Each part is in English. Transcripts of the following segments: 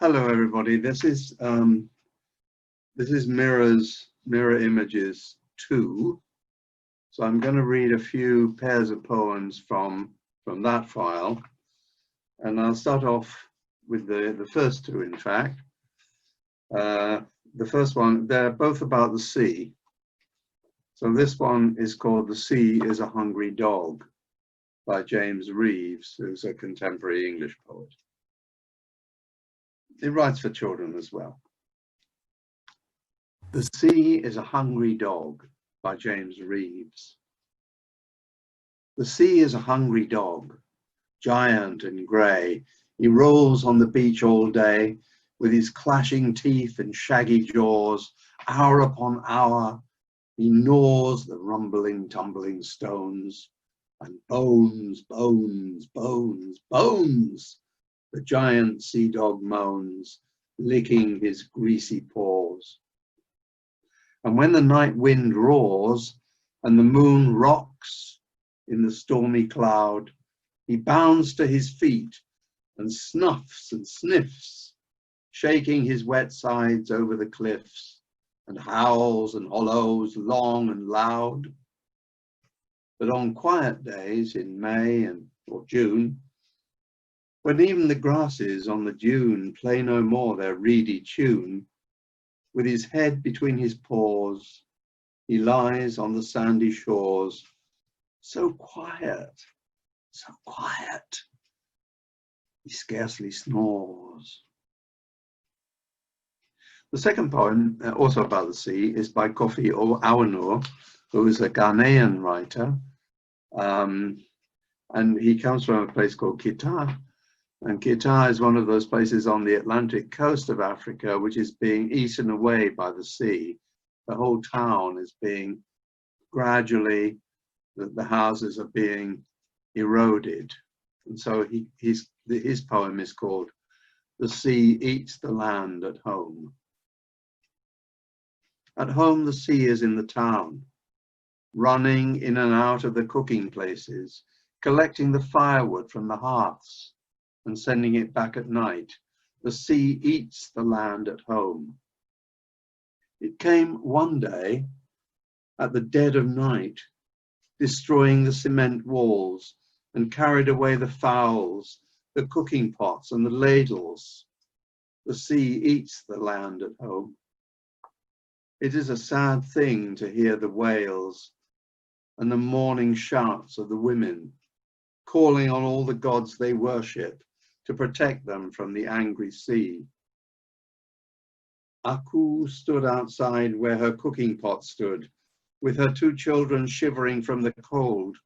Hello, everybody. This is Mirror Images 2. So I'm going to read a few pairs of poems from that file, and I'll start off with the first two. In fact, the first one, they're both about the sea. So this one is called "The Sea is a Hungry Dog" by James Reeves, who's a contemporary English poet. He writes for children as well. The Sea is a Hungry Dog by James Reeves. The sea is a hungry dog, giant and grey. He rolls on the beach all day with his clashing teeth and shaggy jaws. Hour upon hour, he gnaws the rumbling, tumbling stones. And bones, bones, bones, bones, the giant sea dog moans, licking his greasy paws. And when the night wind roars and the moon rocks in the stormy cloud, he bounds to his feet and snuffs and sniffs, shaking his wet sides over the cliffs, and howls and hollows long and loud. But on quiet days in May or June, when even the grasses on the dune play no more their reedy tune, with his head between his paws, he lies on the sandy shores, so quiet, he scarcely snores. The second poem, also about the sea, is by Kofi Awanur, who is a Ghanaian writer, and he comes from a place called Kita. And Kita is one of those places on the Atlantic coast of Africa which is being eaten away by the sea. The whole town is being gradually, the houses are being eroded. And so his poem is called "The Sea Eats the Land at Home." At home, the sea is in the town, running in and out of the cooking places, collecting the firewood from the hearths and sending it back at night. The sea eats the land at home. It came one day at the dead of night, destroying the cement walls, and carried away the fowls, the cooking pots and the ladles. The sea eats the land at home. It is a sad thing to hear the wails and the mourning shouts of the women, calling on all the gods they worship to protect them from the angry sea. Aku stood outside where her cooking pot stood, with her two children shivering from the cold,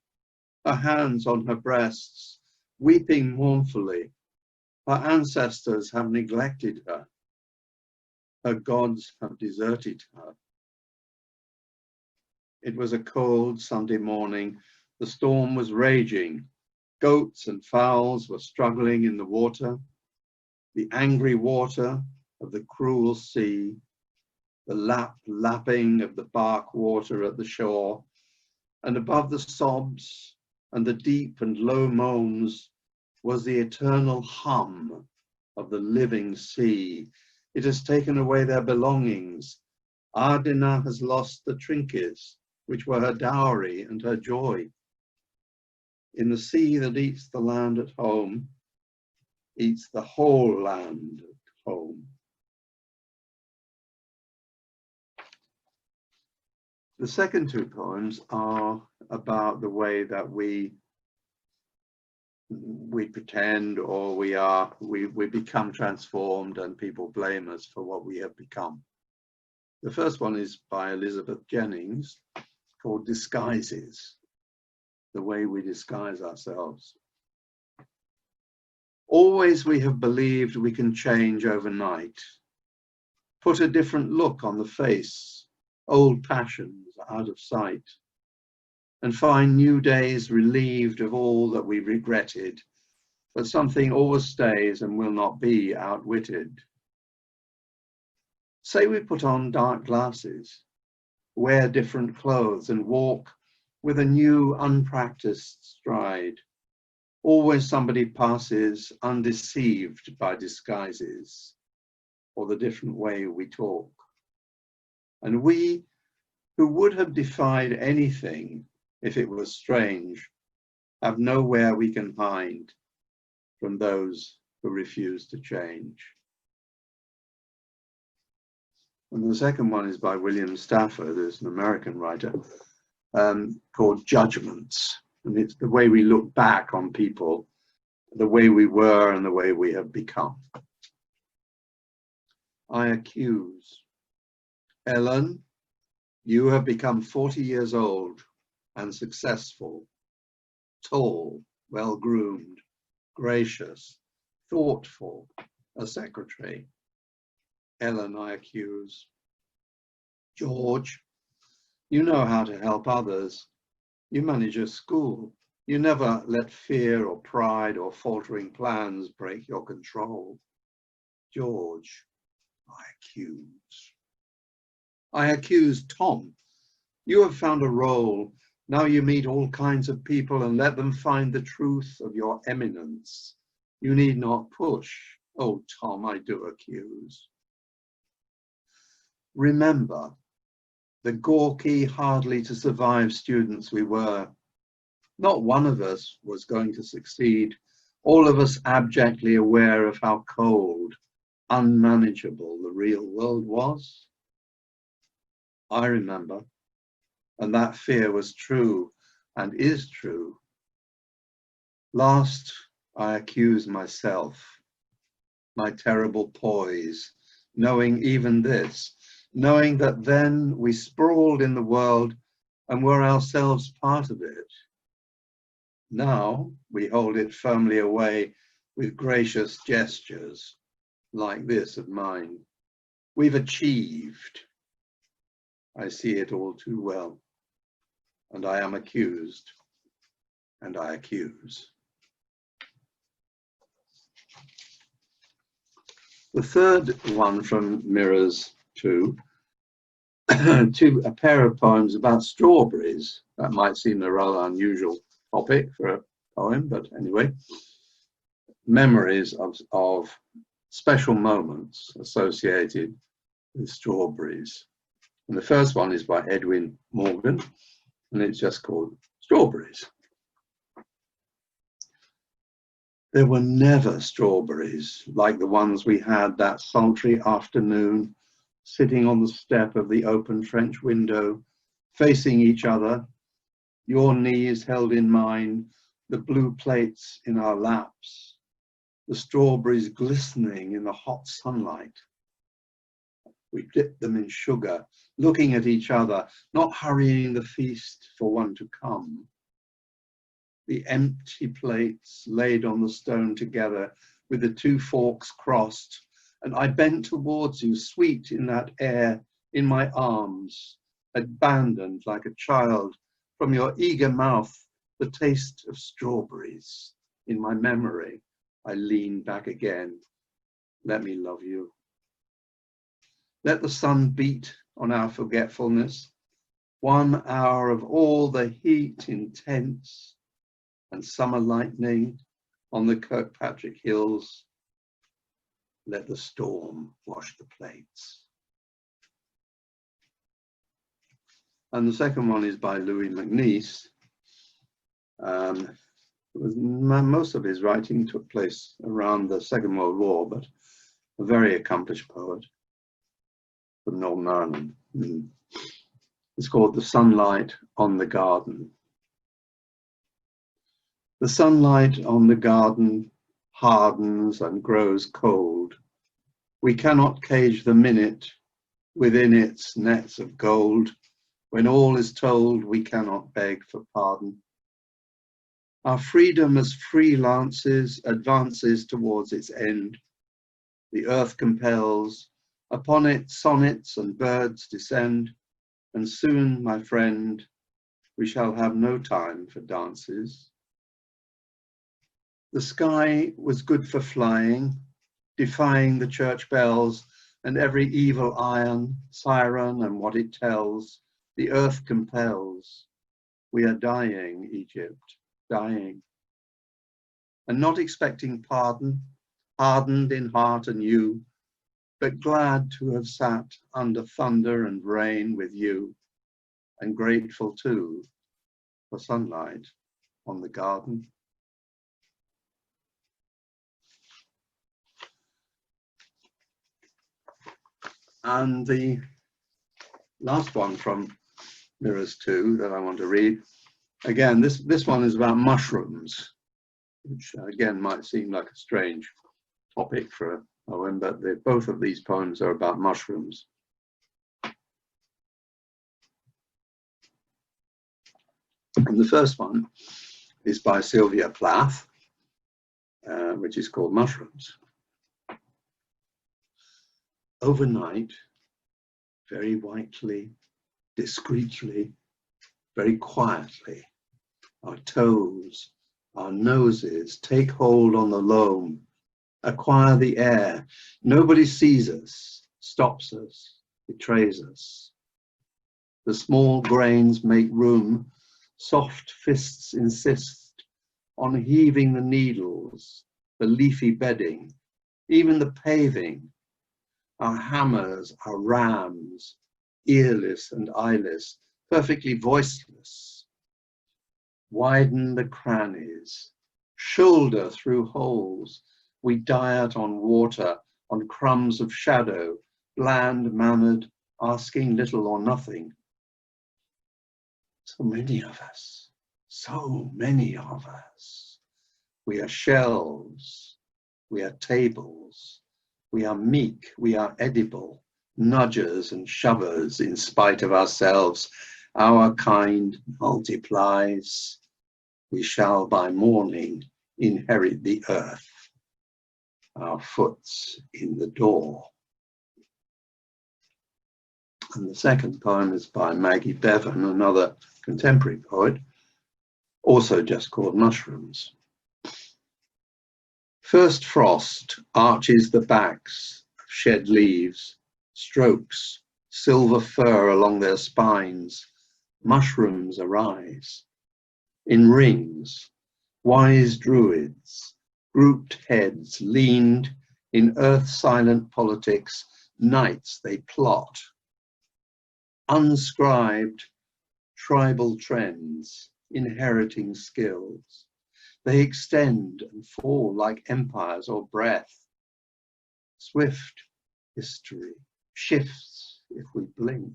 her hands on her breasts, weeping mournfully. Her ancestors have neglected her. Her gods have deserted her. It was a cold Sunday morning. The storm was raging. Goats and fowls were struggling in the water, the angry water of the cruel sea, the lapping of the bark water at the shore, and above the sobs and the deep and low moans was the eternal hum of the living sea. It has taken away their belongings. Ardina has lost the trinkets, which were her dowry and her joy. In the sea that eats the land at home, eats the whole land at home. The second two poems are about the way that we pretend, or we become transformed, and people blame us for what we have become. The first one is by Elizabeth Jennings, called "Disguises." The way we disguise ourselves. Always we have believed we can change overnight, put a different look on the face, old passions out of sight, and find new days relieved of all that we regretted, but something always stays and will not be outwitted. Say we put on dark glasses, wear different clothes, and walk with a new, unpracticed stride. Always somebody passes undeceived by disguises. or the different way we talk. And we, who would have defied anything if it was strange, have nowhere we can hide from those who refuse to change. And the second one is by William Stafford, who's an American writer, called Judgments. And it's the way we look back on people, the way we were and the way we have become. I accuse. Ellen, you have become 40 years old and successful, tall, well-groomed, gracious, thoughtful, a secretary. Ellen, I accuse. George, you know how to help others. You manage a school. You never let fear or pride or faltering plans break your control. George, I accuse. I accuse Tom. You have found a role. Now you meet all kinds of people and let them find the truth of your eminence. You need not push. Oh, Tom, I do accuse. Remember, the gawky, hardly to survive students we were. Not one of us was going to succeed, all of us abjectly aware of how cold, unmanageable the real world was. I remember, and that fear was true and is true. Last, I accuse myself, my terrible poise, knowing even this, knowing that then we sprawled in the world and were ourselves part of it. Now we hold it firmly away with gracious gestures like this of mine. We've achieved. I see it all too well, and I am accused, and I accuse. The third one from Mirrors 2, a pair of poems about strawberries. That might seem a rather unusual topic for a poem, but anyway, memories of special moments associated with strawberries. And the first one is by Edwin Morgan, and it's just called Strawberries. There were never strawberries like the ones we had that sultry afternoon, sitting on the step of the open French window, facing each other, your knees held in mine, the blue plates in our laps, the strawberries glistening in the hot sunlight. We dipped them in sugar, looking at each other, not hurrying the feast for one to come. The empty plates laid on the stone together with the two forks crossed, and I bent towards you, sweet in that air, in my arms, abandoned like a child, from your eager mouth, the taste of strawberries. In my memory, I lean back again. Let me love you. Let the sun beat on our forgetfulness. 1 hour of all the heat intense and summer lightning on the Kirkpatrick Hills. Let the storm wash the plates. And the second one is by Louis MacNeice. Most of his writing took place around the Second World War, but a very accomplished poet from Northern Ireland. It's called The Sunlight on the Garden. The sunlight on the garden hardens and grows cold. We cannot cage the minute within its nets of gold. When all is told, we cannot beg for pardon. Our freedom as freelances advances towards its end. The earth compels, upon it sonnets and birds descend, and soon, my friend, we shall have no time for dances. The sky was good for flying, defying the church bells and every evil iron, siren and what it tells. The earth compels. We are dying, Egypt, dying. And not expecting pardon, hardened in heart anew, but glad to have sat under thunder and rain with you, and grateful too for sunlight on the garden. And the last one from Mirrors 2 that I want to read, again, this one is about mushrooms, which again might seem like a strange topic for a poem, but both of these poems are about mushrooms. And the first one is by Sylvia Plath, which is called Mushrooms. Overnight, very whitely, discreetly, very quietly, our toes, our noses take hold on the loam, acquire the air. Nobody sees us, stops us, betrays us. The small grains make room, soft fists insist on heaving the needles, the leafy bedding, even the paving. Our hammers, our rams, earless and eyeless, perfectly voiceless. Widen the crannies, shoulder through holes. We diet on water, on crumbs of shadow, bland-mannered, asking little or nothing. So many of us, so many of us. We are shelves, we are tables, we are meek, we are edible, nudgers and shovers in spite of ourselves. Our kind multiplies. We shall by morning inherit the earth, our foot's in the door. And the second poem is by Maggie Bevan, another contemporary poet, also just called Mushrooms. First frost arches the backs of shed leaves, strokes silver fur along their spines. Mushrooms arise. In rings, wise druids, grouped heads leaned in earth-silent politics, nights they plot. Unscribed tribal trends, inheriting skills. They extend and fall like empires or breath. Swift history shifts if we blink.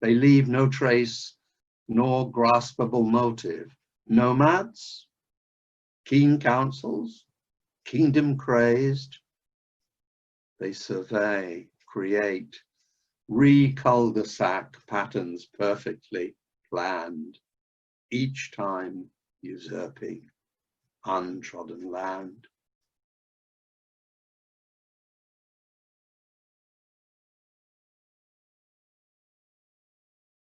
They leave no trace nor graspable motive. Nomads, keen counsels, kingdom crazed. They survey, create, re-cul-de-sac patterns perfectly planned, each time usurping untrodden land.